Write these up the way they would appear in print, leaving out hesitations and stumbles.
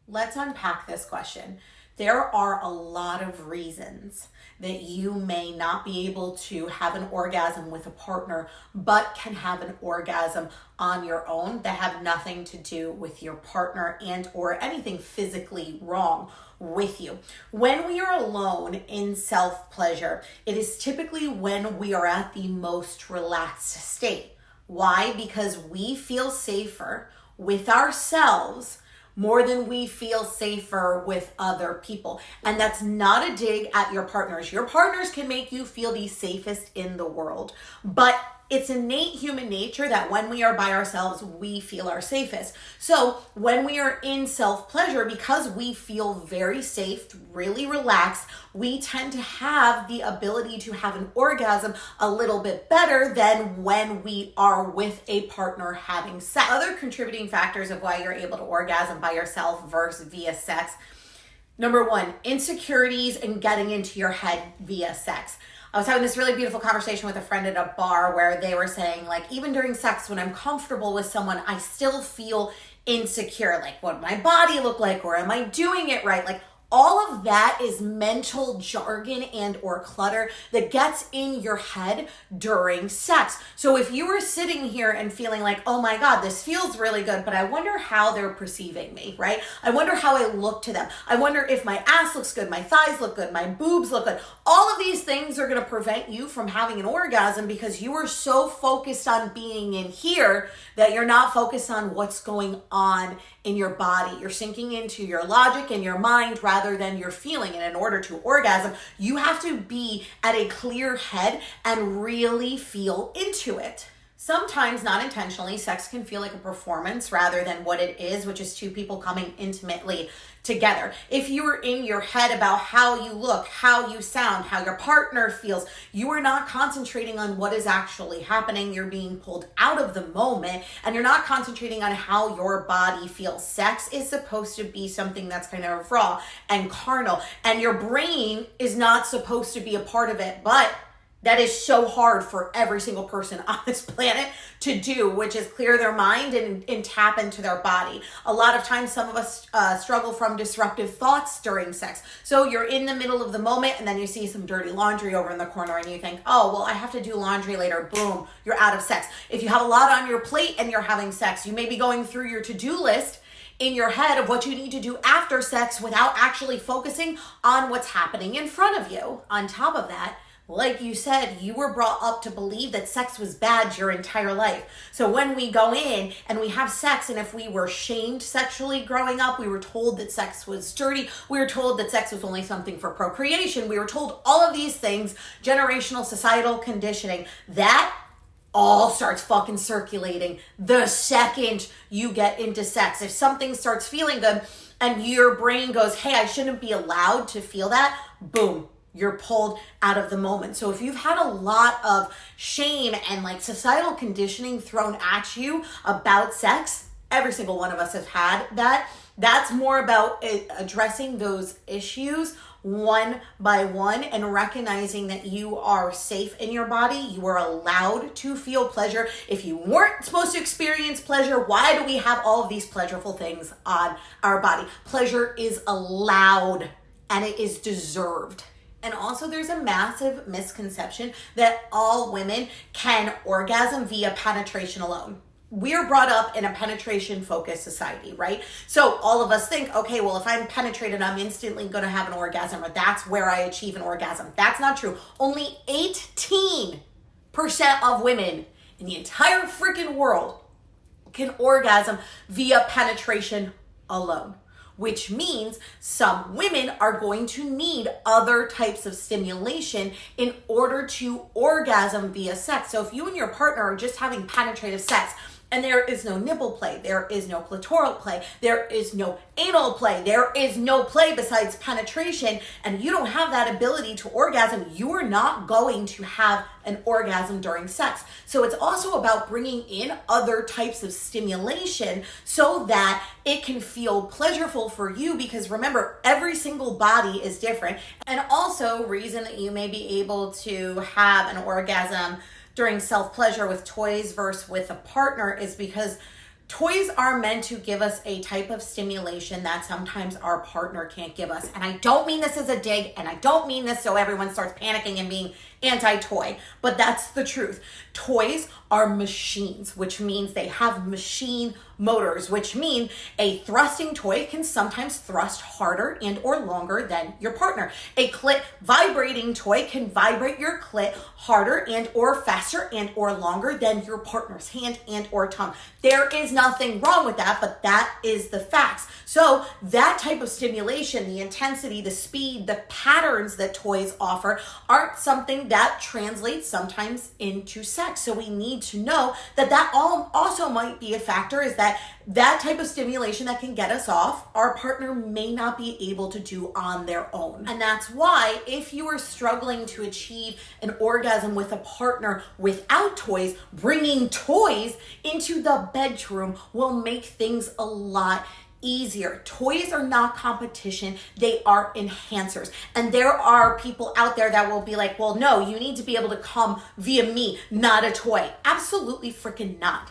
Let's unpack this question. There are a lot of reasons that you may not be able to have an orgasm with a partner, but can have an orgasm on your own that have nothing to do with your partner and or anything physically wrong with you. When we are alone in self-pleasure, it is typically when we are at the most relaxed state. Why? Because we feel safer with ourselves more than we feel safer with other people. And that's not a dig at your partners. Your partners can make you feel the safest in the world, but it's innate human nature that when we are by ourselves, we feel our safest. So when we are in self-pleasure, because we feel very safe, really relaxed, we tend to have the ability to have an orgasm a little bit better than when we are with a partner having sex. Other contributing factors of why you're able to orgasm by yourself versus via sex. Number one, insecurities and getting into your head via sex. I was having this really beautiful conversation with a friend at a bar where they were saying, like, even during sex, when I'm comfortable with someone, I still feel insecure. Like, what my body look like, or am I doing it right? Like, all of that is mental jargon and or clutter that gets in your head during sex. So if you were sitting here and feeling like, oh my God, this feels really good, but I wonder how they're perceiving me, right? I wonder how I look to them. I wonder if my ass looks good, my thighs look good, my boobs look good. All of these things are gonna prevent you from having an orgasm because you are so focused on being in here that you're not focused on what's going on in your body. You're sinking into your logic and your mind rather than your feeling. And in order to orgasm, you have to be at a clear head and really feel into it. Sometimes, not intentionally, sex can feel like a performance rather than what it is, which is two people coming intimately together. If you are in your head about how you look, how you sound, how your partner feels, you are not concentrating on what is actually happening. You're being pulled out of the moment and you're not concentrating on how your body feels. Sex is supposed to be something that's kind of raw and carnal, and your brain is not supposed to be a part of it, but that is so hard for every single person on this planet to do, which is clear their mind and tap into their body. A lot of times, some of us struggle from disruptive thoughts during sex. So you're in the middle of the moment and then you see some dirty laundry over in the corner and you think, oh, well, I have to do laundry later. Boom, you're out of sex. If you have a lot on your plate and you're having sex, you may be going through your to-do list in your head of what you need to do after sex without actually focusing on what's happening in front of you. On top of that, like you said, you were brought up to believe that sex was bad your entire life. So when we go in and we have sex, and if we were shamed sexually growing up, we were told that sex was dirty. We were told that sex was only something for procreation. We were told all of these things, generational societal conditioning, that all starts fucking circulating the second you get into sex. If something starts feeling good and your brain goes, hey, I shouldn't be allowed to feel that, boom, you're pulled out of the moment. So if you've had a lot of shame and like societal conditioning thrown at you about sex, every single one of us has had that. That's more about addressing those issues one by one and recognizing that you are safe in your body. You are allowed to feel pleasure. If you weren't supposed to experience pleasure, why do we have all of these pleasurable things on our body? Pleasure is allowed and it is deserved. And also there's a massive misconception that all women can orgasm via penetration alone. We're brought up in a penetration-focused society, right? So all of us think, okay, well, if I'm penetrated, I'm instantly going to have an orgasm, or that's where I achieve an orgasm. That's not true. Only 18% of women in the entire freaking world can orgasm via penetration alone, which means some women are going to need other types of stimulation in order to orgasm via sex. So if you and your partner are just having penetrative sex, and there is no nipple play, there is no clitoral play, there is no anal play, there is no play besides penetration, and you don't have that ability to orgasm, you are not going to have an orgasm during sex. So it's also about bringing in other types of stimulation so that it can feel pleasurable for you, because remember, every single body is different. And also, reason that you may be able to have an orgasm during self-pleasure with toys versus with a partner is because Toys are meant to give us a type of stimulation that sometimes our partner can't give us. And I don't mean this as a dig, and I don't mean this so everyone starts panicking and being anti-toy, but that's the truth. Toys are machines, which means they have machine motors, which mean a thrusting toy can sometimes thrust harder and or longer than your partner. A clit vibrating toy can vibrate your clit harder and or faster and or longer than your partner's hand and or tongue. There is nothing wrong with that, but that is the facts. So that type of stimulation, the intensity, the speed, the patterns that toys offer aren't something that translates sometimes into sex. So we need to know that that also might be a factor, is that type of stimulation that can get us off, our partner may not be able to do on their own. And that's why if you are struggling to achieve an orgasm with a partner without toys, bringing toys into the bedroom will make things a lot easier. Toys are not competition, they are enhancers. And there are people out there that will be like, well, no, you need to be able to come via me, not a toy. Absolutely freaking not.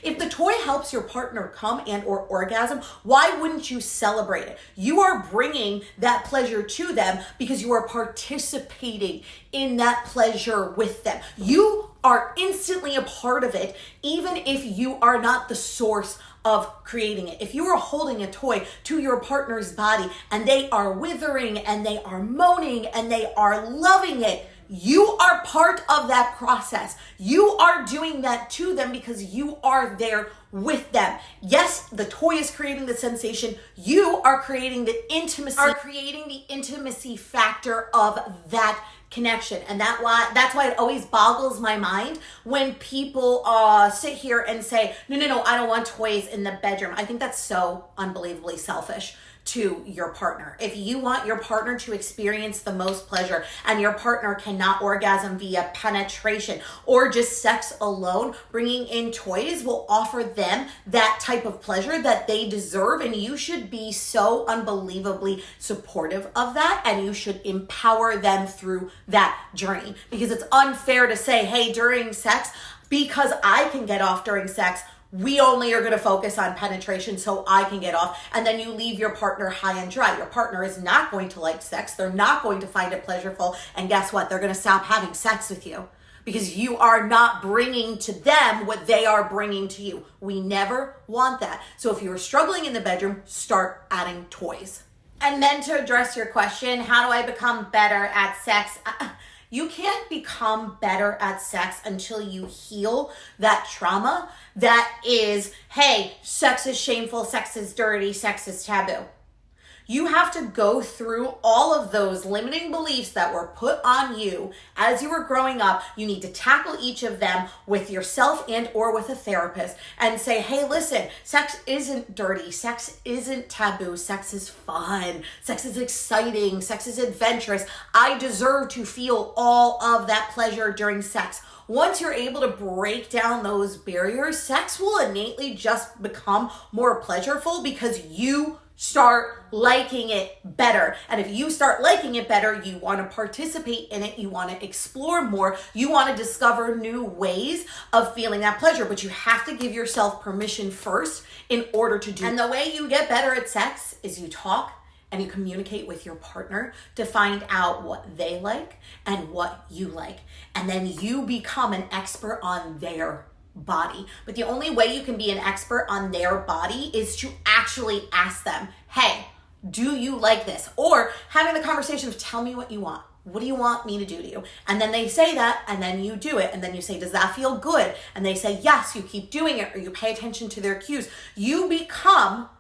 If the toy helps your partner come and or orgasm, why wouldn't you celebrate it? You are bringing that pleasure to them because you are participating in that pleasure with them. You are instantly a part of it, even if you are not the source of creating it. If you are holding a toy to your partner's body and they are withering and they are moaning and they are loving it, you are part of that process. You are doing that to them because you are there with them. Yes, the toy is creating the sensation. You are creating the intimacy factor of that connection. And that's why it always boggles my mind when people sit here and say, no, I don't want toys in the bedroom. I think that's so unbelievably selfish to your partner. If you want your partner to experience the most pleasure and your partner cannot orgasm via penetration or just sex alone, bringing in toys will offer them that type of pleasure that they deserve. And you should be so unbelievably supportive of that, and you should empower them through that journey, because it's unfair to say, hey, during sex, because I can get off during sex, we only are going to focus on penetration so I can get off. And then you leave your partner high and dry. Your partner is not going to like sex. They're not going to find it pleasurable. And guess what? They're going to stop having sex with you because you are not bringing to them what they are bringing to you. We never want that. So if you're struggling in the bedroom, start adding toys. And then to address your question, how do I become better at sex? You can't become better at sex until you heal that trauma that is, hey, sex is shameful, sex is dirty, sex is taboo. You have to go through all of those limiting beliefs that were put on you as you were growing up. You need to tackle each of them with yourself and or with a therapist and say, hey, listen, sex isn't dirty. Sex isn't taboo. Sex is fun. Sex is exciting. Sex is adventurous. I deserve to feel all of that pleasure during sex. Once you're able to break down those barriers, sex will innately just become more pleasurable because you start liking it better. And if you start liking it better, you want to participate in it. You want to explore more. You want to discover new ways of feeling that pleasure, but you have to give yourself permission first in order to do it. And the way you get better at sex is you talk and you communicate with your partner to find out what they like and what you like. And then you become an expert on their body. But the only way you can be an expert on their body is to actually ask them, hey, do you like this? Or having the conversation of, tell me what you want. What do you want me to do to you? And then they say that, and then you do it. And then you say, does that feel good? And they say, yes, you keep doing it, or you pay attention to their cues. You become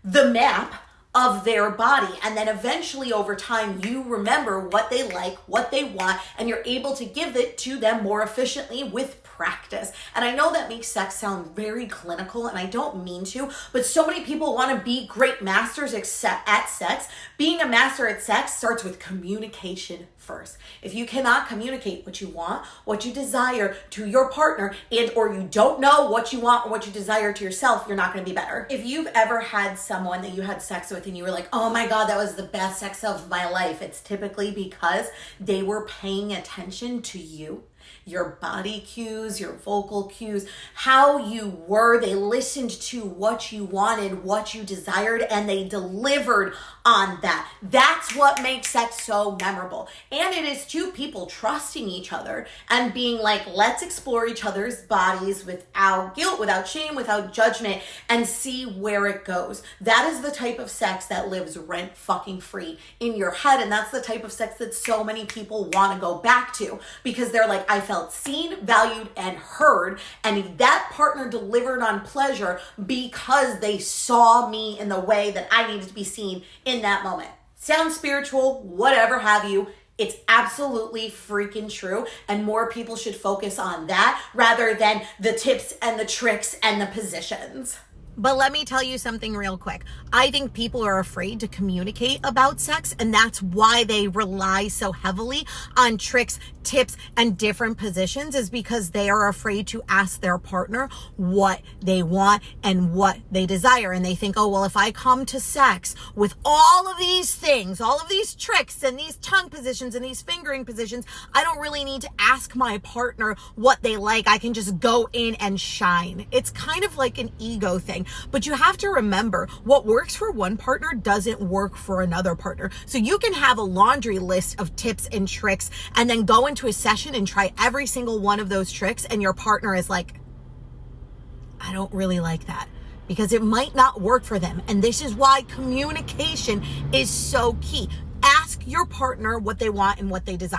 the map of their body. And then eventually over time, you remember what they like, what they want, and you're able to give it to them more efficiently with practice. And I know that makes sex sound very clinical, and I don't mean to, but so many people want to be great masters at sex. Being a master at sex starts with communication first. If you cannot communicate what you want, what you desire to your partner, and or you don't know what you want or what you desire to yourself, you're not going to be better. If you've ever had someone that you had sex with and you were like, oh my God, that was the best sex of my life, it's typically because they were paying attention to you your body cues, your vocal cues, how you were. They listened to what you wanted, what you desired, and they delivered on that. That's what makes sex so memorable. And it is two people trusting each other and being like, let's explore each other's bodies without guilt, without shame, without judgment, and see where it goes. That is the type of sex that lives rent fucking free in your head. And that's the type of sex that so many people want to go back to, because they're like, I felt seen, valued, and heard. And that partner delivered on pleasure because they saw me in the way that I needed to be seen in that moment. Sounds spiritual, whatever have you. It's absolutely freaking true. And more people should focus on that rather than the tips and the tricks and the positions. But let me tell you something real quick. I think people are afraid to communicate about sex, and that's why they rely so heavily on tricks, tips, and different positions, is because they are afraid to ask their partner what they want and what they desire. And they think, oh, well, if I come to sex with all of these things, all of these tricks and these tongue positions and these fingering positions, I don't really need to ask my partner what they like. I can just go in and shine. It's kind of like an ego thing. But you have to remember, what works for one partner doesn't work for another partner. So you can have a laundry list of tips and tricks and then go into a session and try every single one of those tricks, and your partner is like, I don't really like that, because it might not work for them. And this is why communication is so key. Ask your partner what they want and what they desire.